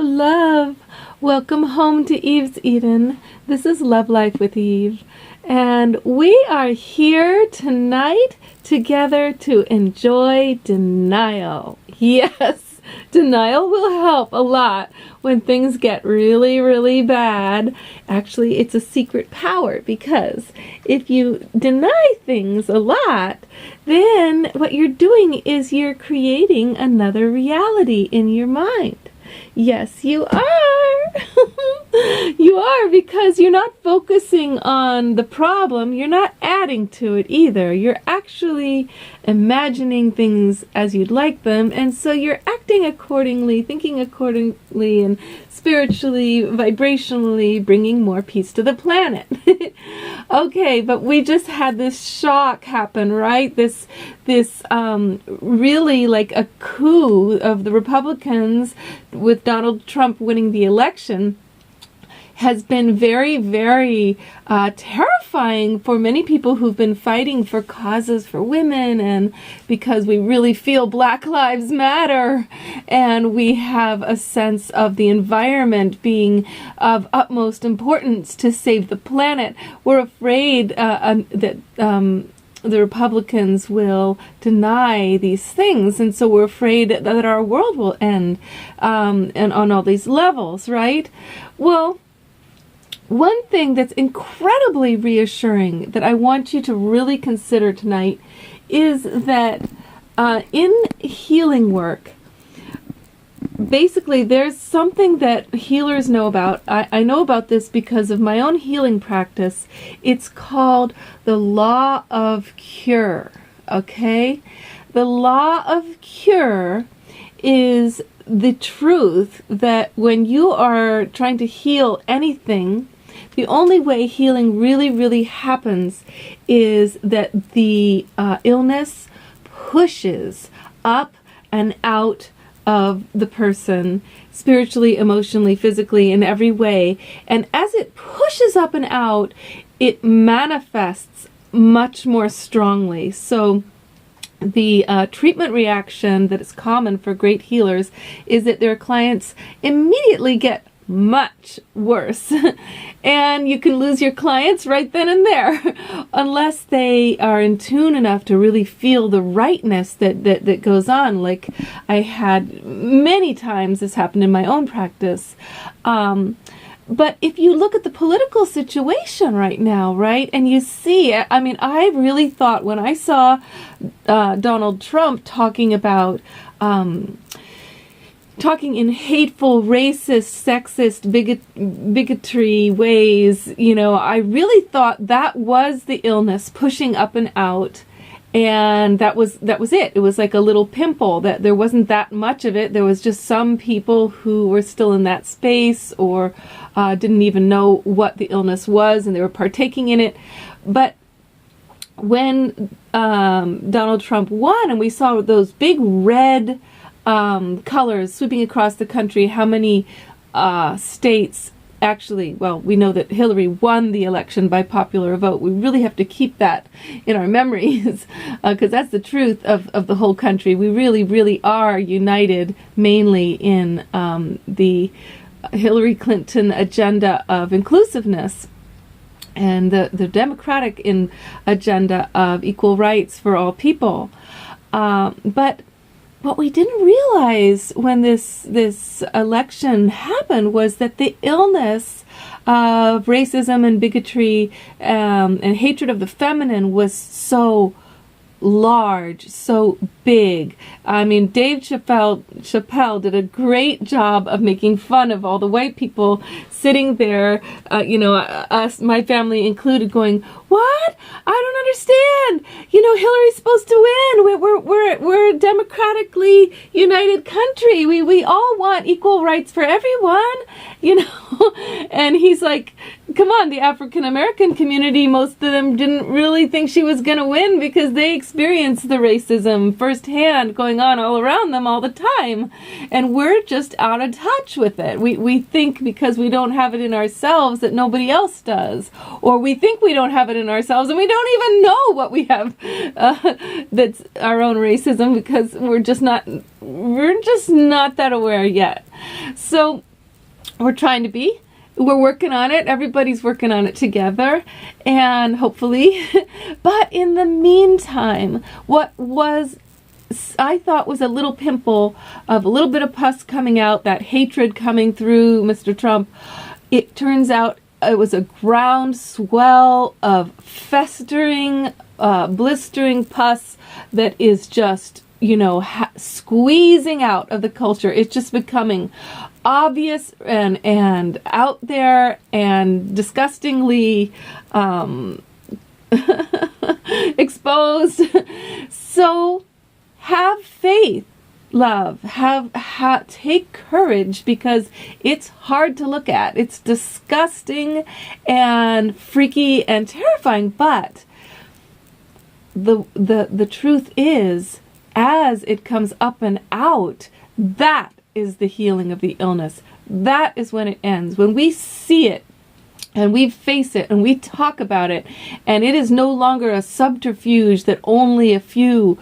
love. Welcome home to Eve's Eden. This is Love Life with Eve. And we are here tonight together to enjoy denial. Yes, denial will help a lot when things get really, really bad. Actually, it's a secret power because if you deny things a lot, then what you're doing is you're creating another reality in your mind. Yes, you are. You are, because you're not focusing on the problem. You're not adding to it either. You're actually imagining things as you'd like them. And so you're acting accordingly, thinking accordingly, and spiritually, vibrationally bringing more peace to the planet. Okay, but we just had this shock happen, right? This really like a coup of the Republicans with Donald Trump winning the election has been very, very terrifying for many people who've been fighting for causes for women, and because we really feel Black Lives Matter, and we have a sense of the environment being of utmost importance to save the planet. We're afraid that the Republicans will deny these things, and so we're afraid that our world will end, and on all these levels, right? Well, one thing that's incredibly reassuring that I want you to really consider tonight is that in healing work, basically there's something that healers know about. I know about this because of my own healing practice. It's called the law of cure, okay? The law of cure is the truth that when you are trying to heal anything, the only way healing really, really happens is that the illness pushes up and out of the person, spiritually, emotionally, physically, in every way. And as it pushes up and out, it manifests much more strongly. So the treatment reaction that is common for great healers is that their clients immediately get much worse. And you can lose your clients right then and there unless they are in tune enough to really feel the rightness that goes on. Like I had many times this happened in my own practice. But if you look at the political situation right now, right, and you see, I mean, I really thought when I saw Donald Trump talking about talking in hateful, racist, sexist, bigotry ways, you know, I really thought that was the illness pushing up and out, and that was it. It was like a little pimple, that there wasn't that much of it. There was just some people who were still in that space or didn't even know what the illness was, and they were partaking in it. But when Donald Trump won and we saw those big red colors sweeping across the country, how many states actually, well, we know that Hillary won the election by popular vote. We really have to keep that in our memories because that's the truth of the whole country. We really, really are united mainly in the Hillary Clinton agenda of inclusiveness and the Democratic agenda of equal rights for all people. But what we didn't realize when this election happened was that the illness of racism and bigotry and hatred of the feminine was so large, so big. I mean, Dave Chappelle did a great job of making fun of all the white people sitting there, us, my family included, going, "What? I don't understand. You know, Hillary's supposed to win. We're a democratically united country. We all want equal rights for everyone, you know." And he's like, "Come on, the African American community, most of them didn't really think she was going to win because they experienced the racism firsthand going on all around them all the time. And we're just out of touch with it. We think because we don't have it in ourselves that nobody else does. Or we think we don't have it in ourselves and we don't even know what we have that's our own racism because we're just not that aware yet." So We're trying to be. We're working on it. Everybody's working on it together, and hopefully. But in the meantime, what was I thought was a little pimple of a little bit of pus coming out, that hatred coming through Mr. Trump, it turns out it was a groundswell of festering, blistering pus that is just, squeezing out of the culture. It's just becoming obvious and out there and disgustingly exposed. So have faith, love. Take courage, because it's hard to look at. It's disgusting and freaky and terrifying. But the truth is, as it comes up and out, that is the healing of the illness. That is when it ends. When we see it, and we face it, and we talk about it, and it is no longer a subterfuge that only a few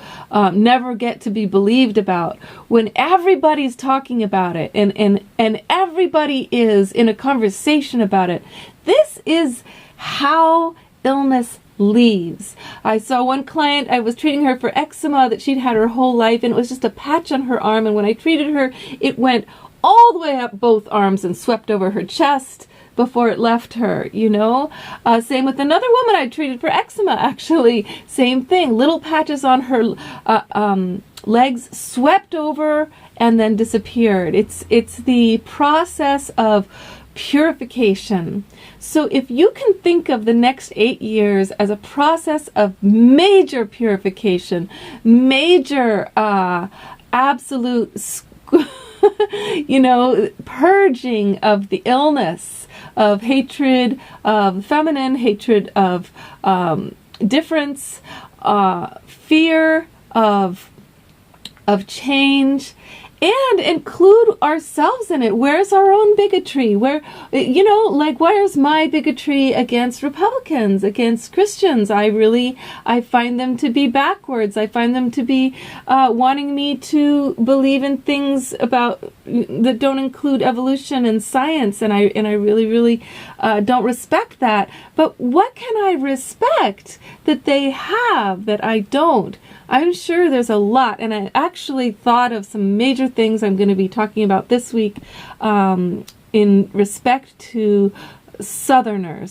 never get to be believed about. When everybody's talking about it, and everybody is in a conversation about it, this is how illness leaves. I saw one client, I was treating her for eczema that she'd had her whole life, and it was just a patch on her arm, and when I treated her, it went all the way up both arms and swept over her chest before it left her, Same with another woman I treated for eczema, actually. Same thing. Little patches on her legs swept over and then disappeared. It's the process of purification. So if you can think of the next 8 years as a process of major purification, major absolute purging of the illness, of hatred of feminine, hatred of difference, fear of change, and include ourselves in it. Where's our own bigotry? Where's my bigotry against Republicans, against Christians? I find them to be backwards. I find them to be wanting me to believe in things that don't include evolution and science, and I really, really don't respect that. But what can I respect that they have that I don't? I'm sure there's a lot, and I actually thought of some major things I'm going to be talking about this week in respect to Southerners.